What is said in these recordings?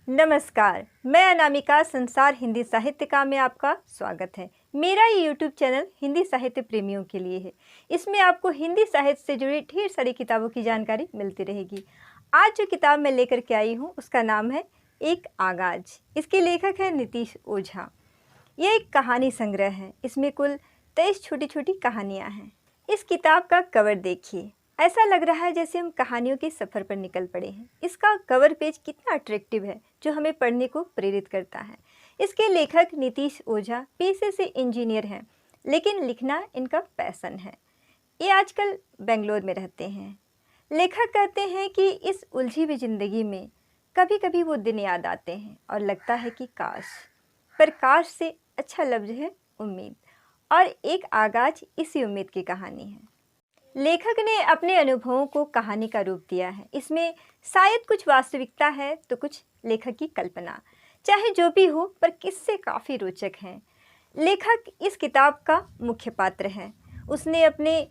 नमस्कार, मैं अनामिका संसार हिंदी साहित्यिका में आपका स्वागत है। मेरा ये यूट्यूब चैनल हिंदी साहित्य प्रेमियों के लिए है। इसमें आपको हिंदी साहित्य से जुड़ी ढेर सारी किताबों की जानकारी मिलती रहेगी। आज जो किताब मैं लेकर के आई हूँ उसका नाम है एक आगाज। इसके लेखक हैं नीतीश ओझा। यह एक कहानी संग्रह है। इसमें कुल 23 छोटी छोटी कहानियाँ हैं। इस किताब का कवर देखिए, ऐसा लग रहा है जैसे हम कहानियों के सफ़र पर निकल पड़े हैं। इसका कवर पेज कितना अट्रैक्टिव है जो हमें पढ़ने को प्रेरित करता है। इसके लेखक नीतीश ओझा पेशे से इंजीनियर हैं, लेकिन लिखना इनका पैशन है। ये आजकल बेंगलोर में रहते हैं। लेखक कहते हैं कि इस उलझी हुई ज़िंदगी में कभी कभी वो दिन याद आते हैं और लगता है कि काश, पर काश से अच्छा लफ्ज़ है उम्मीद, और एक आगाज इसी उम्मीद की कहानी है। लेखक ने अपने अनुभवों को कहानी का रूप दिया है। इसमें शायद कुछ वास्तविकता है तो कुछ लेखक की कल्पना। चाहे जो भी हो, पर किस्से काफ़ी रोचक हैं। लेखक इस किताब का मुख्य पात्र है। उसने अपने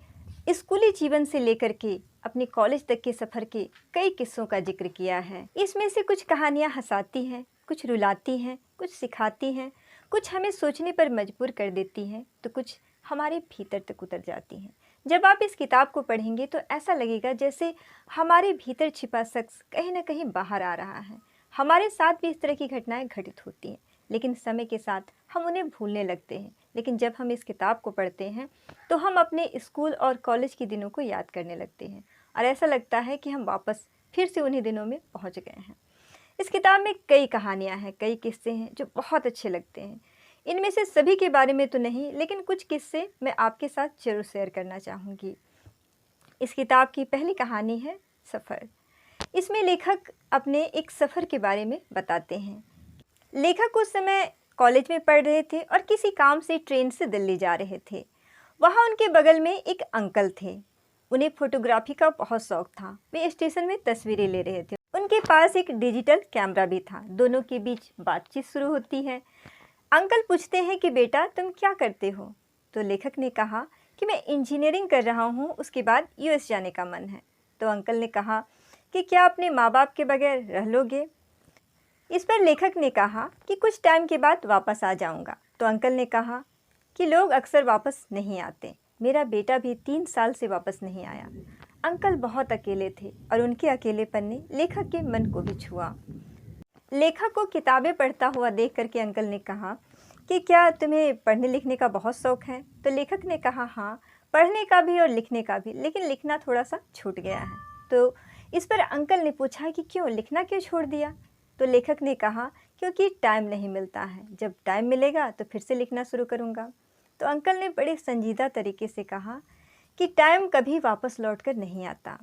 स्कूली जीवन से लेकर के अपने कॉलेज तक के सफ़र के कई किस्सों का जिक्र किया है। इसमें से कुछ कहानियाँ हंसाती हैं, कुछ रुलाती हैं, कुछ सिखाती हैं, कुछ हमें सोचने पर मजबूर कर देती हैं, तो कुछ हमारे भीतर तक उतर जाती हैं। जब आप इस किताब को पढ़ेंगे तो ऐसा लगेगा जैसे हमारे भीतर छिपा शख्स कहीं ना कहीं बाहर आ रहा है। हमारे साथ भी इस तरह की घटनाएं घटित होती हैं, लेकिन समय के साथ हम उन्हें भूलने लगते हैं। लेकिन जब हम इस किताब को पढ़ते हैं तो हम अपने स्कूल और कॉलेज के दिनों को याद करने लगते हैं और ऐसा लगता है कि हम वापस फिर से उन्हीं दिनों में पहुँच गए हैं। इस किताब में कई कहानियाँ हैं, कई किस्से हैं जो बहुत अच्छे लगते हैं। इनमें से सभी के बारे में तो नहीं, लेकिन कुछ किस्से मैं आपके साथ जरूर शेयर करना चाहूँगी। इस किताब की पहली कहानी है सफ़र। इसमें लेखक अपने एक सफ़र के बारे में बताते हैं। लेखक उस समय कॉलेज में पढ़ रहे थे और किसी काम से ट्रेन से दिल्ली जा रहे थे। वहाँ उनके बगल में एक अंकल थे। उन्हें फोटोग्राफी का बहुत शौक था। वे स्टेशन में तस्वीरें ले रहे थे। उनके पास एक डिजिटल कैमरा भी था। दोनों के बीच बातचीत शुरू होती है। अंकल पूछते हैं कि बेटा तुम क्या करते हो? तो लेखक ने कहा कि मैं इंजीनियरिंग कर रहा हूँ, उसके बाद यूएस जाने का मन है। तो अंकल ने कहा कि क्या अपने माँ बाप के बगैर रह लोगे? इस पर लेखक ने कहा कि कुछ टाइम के बाद वापस आ जाऊँगा। तो अंकल ने कहा कि लोग अक्सर वापस नहीं आते। मेरा बेटा भी 3 साल से वापस नहीं आया। अंकल बहुत अकेले थे और उनके अकेलेपन ने लेखक के मन को भी छुआ। लेखक को किताबें पढ़ता हुआ देख करके अंकल ने कहा कि क्या तुम्हें पढ़ने लिखने का बहुत शौक़ है? तो लेखक ने कहा हाँ, पढ़ने का भी और लिखने का भी, लेकिन लिखना थोड़ा सा छूट गया है। तो इस पर अंकल ने पूछा कि क्यों, लिखना क्यों छोड़ दिया? तो लेखक ने कहा क्योंकि टाइम नहीं मिलता है, जब टाइम मिलेगा तो फिर से लिखना शुरू करूँगा। तो अंकल ने बड़े संजीदा तरीके से कहा कि टाइम कभी वापस लौट कर नहीं आता।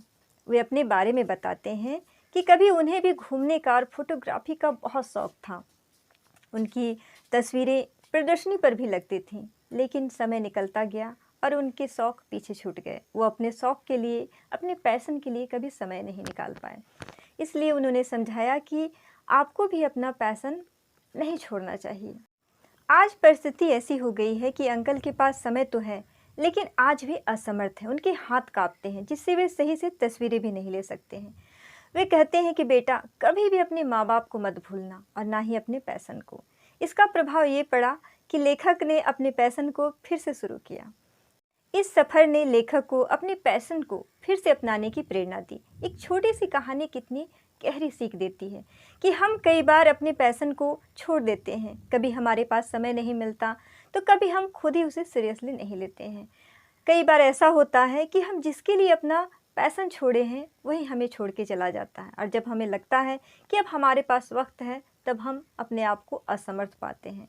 वे अपने बारे में बताते हैं कि कभी उन्हें भी घूमने का और फोटोग्राफी का बहुत शौक़ था। उनकी तस्वीरें प्रदर्शनी पर भी लगती थीं, लेकिन समय निकलता गया और उनके शौक़ पीछे छूट गए। वो अपने शौक़ के लिए, अपने पैशन के लिए कभी समय नहीं निकाल पाए। इसलिए उन्होंने समझाया कि आपको भी अपना पैशन नहीं छोड़ना चाहिए। आज परिस्थिति ऐसी हो गई है कि अंकल के पास समय तो है, लेकिन आज भी असमर्थ हैं। उनके हाथ काँपते हैं, जिससे वे सही से तस्वीरें भी नहीं ले सकते हैं। वे कहते हैं कि बेटा कभी भी अपने माँ बाप को मत भूलना और ना ही अपने पैशन को। इसका प्रभाव ये पड़ा कि लेखक ने अपने पैशन को फिर से शुरू किया। इस सफ़र ने लेखक को अपने पैशन को फिर से अपनाने की प्रेरणा दी। एक छोटी सी कहानी कितनी गहरी सीख देती है कि हम कई बार अपने पैशन को छोड़ देते हैं। कभी हमारे पास समय नहीं मिलता तो कभी हम खुद ही उसे सीरियसली नहीं लेते हैं। कई बार ऐसा होता है कि हम जिसके लिए अपना पैशन छोड़े हैं वही हमें छोड़ के चला जाता है, और जब हमें लगता है कि अब हमारे पास वक्त है तब हम अपने आप को असमर्थ पाते हैं।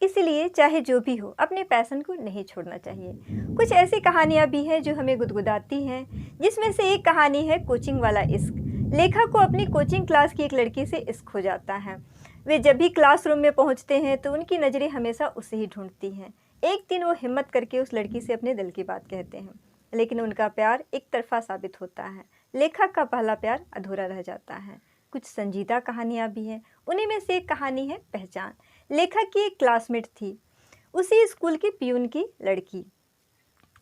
इसलिए चाहे जो भी हो, अपने पैशन को नहीं छोड़ना चाहिए। कुछ ऐसी कहानियाँ भी हैं जो हमें गुदगुदाती हैं, जिसमें से एक कहानी है कोचिंग वाला इश्क। लेखक को अपनी कोचिंग क्लास की एक लड़की से इश्क हो जाता है। वे जब भी क्लासरूम में पहुँचते हैं तो उनकी नज़रें हमेशा उसे ही ढूंढती हैं। एक दिन वो हिम्मत करके उस लड़की से अपने दिल की बात कहते हैं, लेकिन उनका प्यार एक तरफा साबित होता है। लेखक का पहला प्यार अधूरा रह जाता है। कुछ संजीदा कहानियाँ भी हैं। उन्हीं में से एक कहानी है पहचान। लेखक की एक क्लासमेट थी, उसी स्कूल की पियून की लड़की।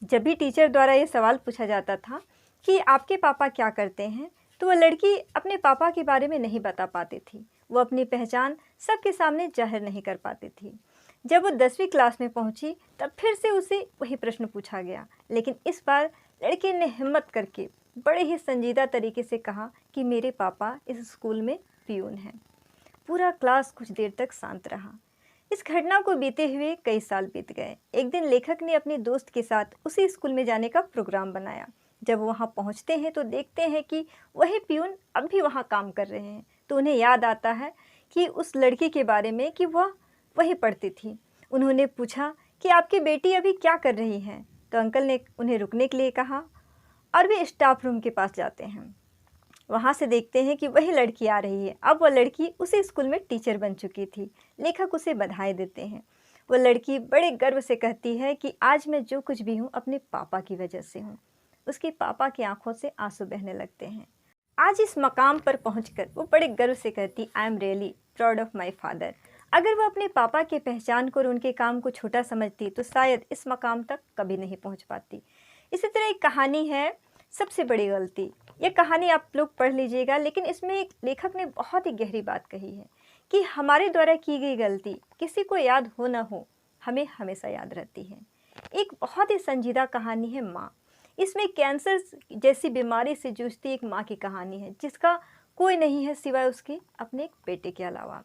जब भी टीचर द्वारा ये सवाल पूछा जाता था कि आपके पापा क्या करते हैं, तो तो वह लड़की अपने पापा के बारे में नहीं बता पाती थी। वो अपनी पहचान सबके सामने जाहिर नहीं कर पाती थी। जब वो 10वीं क्लास में पहुंची तब फिर से उसे वही प्रश्न पूछा गया, लेकिन इस बार लड़के ने हिम्मत करके बड़े ही संजीदा तरीके से कहा कि मेरे पापा इस स्कूल में पियून हैं। पूरा क्लास कुछ देर तक शांत रहा। इस घटना को बीते हुए कई साल बीत गए। एक दिन लेखक ने अपने दोस्त के साथ उसी स्कूल में जाने का प्रोग्राम बनाया। जब वो वहाँ पहुँचते हैं तो देखते हैं कि वही पियून अब भी वहाँ काम कर रहे हैं। तो उन्हें याद आता है कि उस लड़की के बारे में कि वह वहीं पढ़ती थी। उन्होंने पूछा कि आपकी बेटी अभी क्या कर रही है। तो अंकल ने उन्हें रुकने के लिए कहा और वे स्टाफ रूम के पास जाते हैं। वहाँ से देखते हैं कि वही लड़की आ रही है। अब वह लड़की उसी स्कूल में टीचर बन चुकी थी। लेखक उसे बधाई देते हैं। वह लड़की बड़े गर्व से कहती है कि आज मैं जो कुछ भी हूँ अपने पापा की वजह से हूँ। उसके पापा की आंखों से आंसू बहने लगते हैं। आज इस मकाम पर पहुंचकर वो बड़े गर्व से कहती, I am really proud of my father. अगर वो अपने पापा की पहचान को और उनके काम को छोटा समझती तो शायद इस मकाम तक कभी नहीं पहुंच पाती। इसी तरह एक कहानी है, सबसे बड़ी गलती। यह कहानी आप लोग पढ़ लीजिएगा, लेकिन इसमें एक लेखक ने बहुत ही गहरी बात कही है कि हमारे द्वारा की गई गलती किसी को याद हो ना हो, हमें हमेशा याद रहती है। एक बहुत ही संजीदा कहानी है माँ। इसमें कैंसर जैसी बीमारी से जूझती एक माँ की कहानी है, जिसका कोई नहीं है सिवाय उसके अपने एक बेटे के अलावा।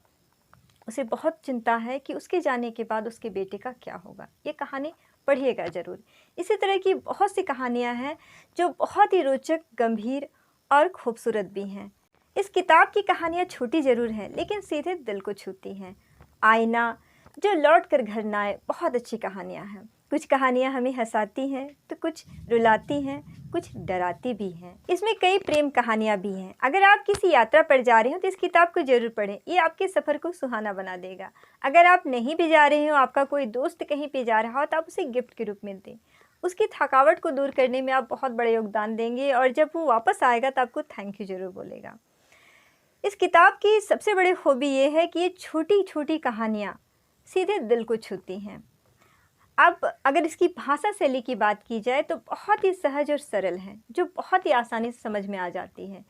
उसे बहुत चिंता है कि उसके जाने के बाद उसके बेटे का क्या होगा। ये कहानी पढ़िएगा ज़रूर। इसी तरह की बहुत सी कहानियाँ हैं जो बहुत ही रोचक, गंभीर और खूबसूरत भी हैं। इस किताब की कहानियाँ छोटी ज़रूर हैं, लेकिन सीधे दिल को छूती हैं। आईना, जो लौट कर घर न आए, बहुत अच्छी कहानियाँ हैं। कुछ कहानियाँ हमें हंसाती हैं तो कुछ रुलाती हैं, कुछ डराती भी हैं। इसमें कई प्रेम कहानियाँ भी हैं। अगर आप किसी यात्रा पर जा रहे हो तो इस किताब को जरूर पढ़ें। ये आपके सफ़र को सुहाना बना देगा। अगर आप नहीं भी जा रहे हो, आपका कोई दोस्त कहीं पे जा रहा हो, तो आप उसे गिफ्ट के रूप में दें। उसकी थकावट को दूर करने में आप बहुत बड़ा योगदान देंगे और जब वो वापस आएगा तो आपको थैंक यू जरूर बोलेगा। इस किताब की सबसे बड़ी खूबी ये है कि ये छोटी छोटी कहानियाँ सीधे दिल को छूती हैं। अब अगर इसकी भाषा शैली की बात की जाए तो बहुत ही सहज और सरल है, जो बहुत ही आसानी से समझ में आ जाती है।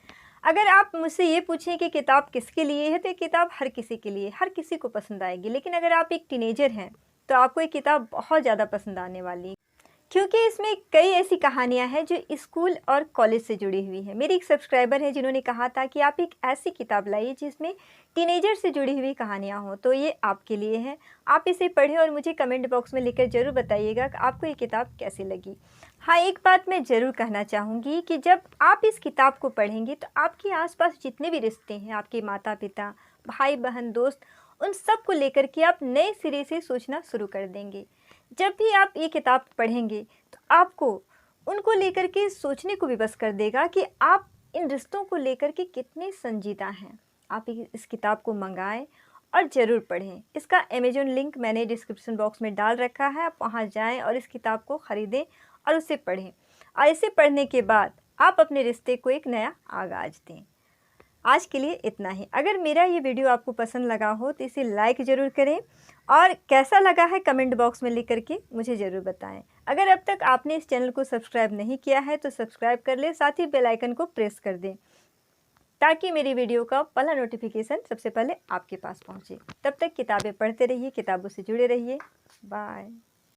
अगर आप मुझसे ये पूछें कि किताब किसके लिए है, तो ये किताब हर किसी के लिए, हर किसी को पसंद आएगी। लेकिन अगर आप एक टीनेजर हैं तो आपको ये किताब बहुत ज़्यादा पसंद आने वाली है, क्योंकि इसमें कई ऐसी कहानियां हैं जो स्कूल और कॉलेज से जुड़ी हुई हैं। मेरी एक सब्सक्राइबर है जिन्होंने कहा था कि आप एक ऐसी किताब लाइए जिसमें टीनेजर से जुड़ी हुई कहानियां हों, तो ये आपके लिए है। आप इसे पढ़ें और मुझे कमेंट बॉक्स में लिखकर ज़रूर बताइएगा कि आपको ये किताब कैसी लगी। हाँ, एक बात मैं ज़रूर कहना चाहूँगी कि जब आप इस किताब को पढ़ेंगे तो आपके आसपास जितने भी रिश्ते हैं, आपके माता पिता, भाई बहन, दोस्त, उन सब को लेकर के आप नए सिरे से सोचना शुरू कर देंगे। जब भी आप ये किताब पढ़ेंगे तो आपको उनको लेकर के सोचने को विवश कर देगा कि आप इन रिश्तों को लेकर के कितने संजीदा हैं। आप इस किताब को मंगाएं और ज़रूर पढ़ें। इसका अमेज़न लिंक मैंने डिस्क्रिप्शन बॉक्स में डाल रखा है। आप वहां जाएं और इस किताब को ख़रीदें और उसे पढ़ें, और इसे पढ़ने के बाद आप अपने रिश्ते को एक नया आगाज़ दें। आज के लिए इतना ही। अगर मेरा ये वीडियो आपको पसंद लगा हो तो इसे लाइक ज़रूर करें और कैसा लगा है कमेंट बॉक्स में लिख करके मुझे ज़रूर बताएं। अगर अब तक आपने इस चैनल को सब्सक्राइब नहीं किया है तो सब्सक्राइब कर लें, साथ ही बेल आइकन को प्रेस कर दें ताकि मेरी वीडियो का पहला नोटिफिकेशन सबसे पहले आपके पास पहुंचे। तब तक किताबें पढ़ते रहिए, किताबों से जुड़े रहिए। बाय।